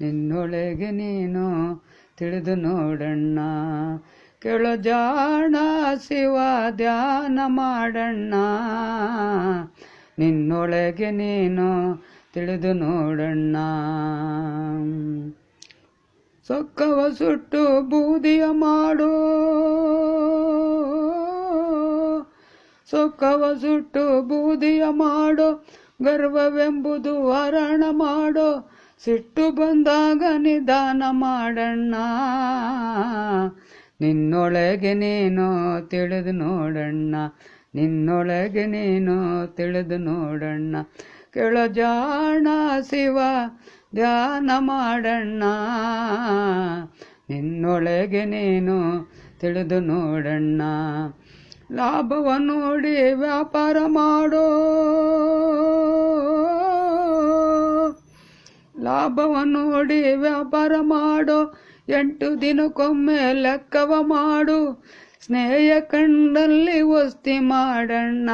ನಿನ್ನೊಳಗೆ ನೀನು ತಿಳಿದು ನೋಡಣ್ಣ. ಕೇಳೋ ಜಾಣ ಶಿವ ಧ್ಯಾನ ಮಾಡಣ್ಣ, ನಿನ್ನೊಳಗೆ ನೀನು ತಿಳಿದು ನೋಡಣ್ಣ. ಸೊಕ್ಕವ ಸುಟ್ಟು ಬೂದಿಯ ಮಾಡೋ, ಸೊಕ್ಕವ ಸುಟ್ಟು ಬೂದಿಯ ಮಾಡೋ, ಗರ್ವವೆಂಬುದು ಹರಣ ಮಾಡೋ, ಸಿಟ್ಟು ಬಂದಾಗ ನಿಧಾನ ಮಾಡಣ್ಣ. ನಿನ್ನೊಳಗೆ ನೀನು ತಿಳಿದು ನೋಡಣ್ಣ, ನಿನ್ನೊಳಗೆ ನೀನು ತಿಳಿದು ನೋಡಣ್ಣ. ಕೇಳೋ ಜಾಣ ಶಿವ ಧ್ಯಾನ ಮಾಡಣ್ಣ, ನಿನ್ನೊಳಗೆ ನೀನು ತಿಳಿದು ನೋಡಣ್ಣ. ಲಾಭವ ನೋಡಿ ವ್ಯಾಪಾರ ಮಾಡೋ, ಲಾಭವ ನೋಡಿ ವ್ಯಾಪಾರ ಮಾಡೋ, 8 ದಿನಕ್ಕೊಮ್ಮೆ ಲೆಕ್ಕವ ಮಾಡು, ಸ್ನೇಹ ಕಂಡಲ್ಲಿ ವಸ್ತಿ ಮಾಡಣ್ಣ.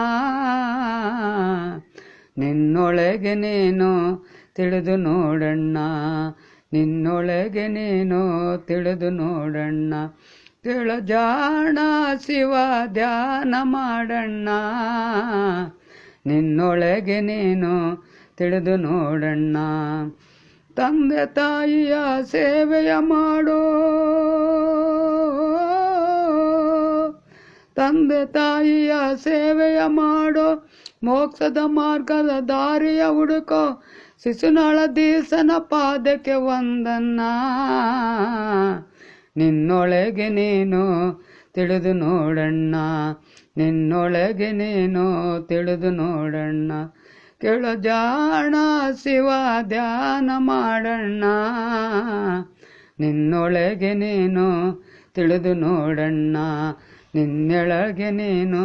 ನಿನ್ನೊಳಗೆ ನೀನು ತಿಳಿದು ನೋಡಣ್ಣ, ನಿನ್ನೊಳಗೆ ನೀನು ತಿಳಿದು ನೋಡಣ್ಣ. ಕೇಳೋ ಜಾಣ ಶಿವ ಧ್ಯಾನ ಮಾಡಣ್ಣ, ನಿನ್ನೊಳಗೆ ನೀನು ತಿಳಿದು ನೋಡಣ್ಣ. ತಂದೆ ತಾಯಿಯ ಸೇವೆಯ ಮಾಡೋ, ತಂದೆ ತಾಯಿಯ ಸೇವೆಯ ಮಾಡೋ, ಮೋಕ್ಷದ ಮಾರ್ಗದ ದಾರಿಯ ಹುಡುಕೋ, ಶಿಶುನಾಳ ದೀಸನ ಪಾದಕ್ಕೆ ವಂದನ್ನ. ನಿನ್ನೊಳಗೆ ನೀನು ತಿಳಿದು ನೋಡಣ್ಣ, ನಿನ್ನೊಳಗೆ ನೀನು ತಿಳಿದು ನೋಡಣ್ಣ. ಕೇಳೋ ಜಾಣ ಶಿವ ಧ್ಯಾನ ಮಾಡಣ್ಣ, ನಿನ್ನೊಳಗೆ ನೀನು ತಿಳಿದು ನೋಡಣ್ಣ, ನಿನ್ನೊಳಗೆ ನೀನು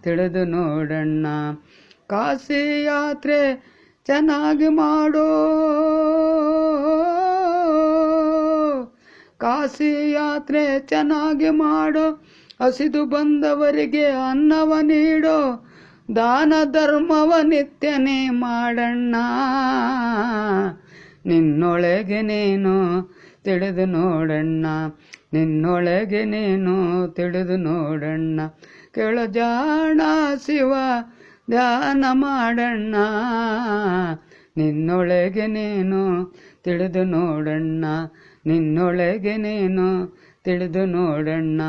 ತಿಳಿದು ನೋಡಣ್ಣ. ಕಾಶಿ ಯಾತ್ರೆ ಚೆನ್ನಾಗಿ ಮಾಡೋ, ಕಾಶಿ ಯಾತ್ರೆ ಚೆನ್ನಾಗಿ ಮಾಡೋ, ಹಸಿದು ಬಂದವರಿಗೆ ಅನ್ನವ ನೀಡೋ, ದಾನ ಧರ್ಮವ ನಿತ್ಯನೇ ಮಾಡಣ್ಣ. ನಿನ್ನೊಳಗೆ ನೀನು ತಿಳಿದು ನೋಡಣ್ಣ, ನಿನ್ನೊಳಗೆ ನೀನು ತಿಳಿದು ನೋಡಣ್ಣ. ಕೇಳೋ ಜಾಣ ಶಿವ ಧ್ಯಾನ ಮಾಡಣ್ಣ, ನಿನ್ನೊಳಗೆ ನೀನು ತಿಳಿದು ನೋಡಣ್ಣ, ನಿನ್ನೊಳಗೆ ನೀನು ತಿಳಿದು ನೋಡಣ್ಣ.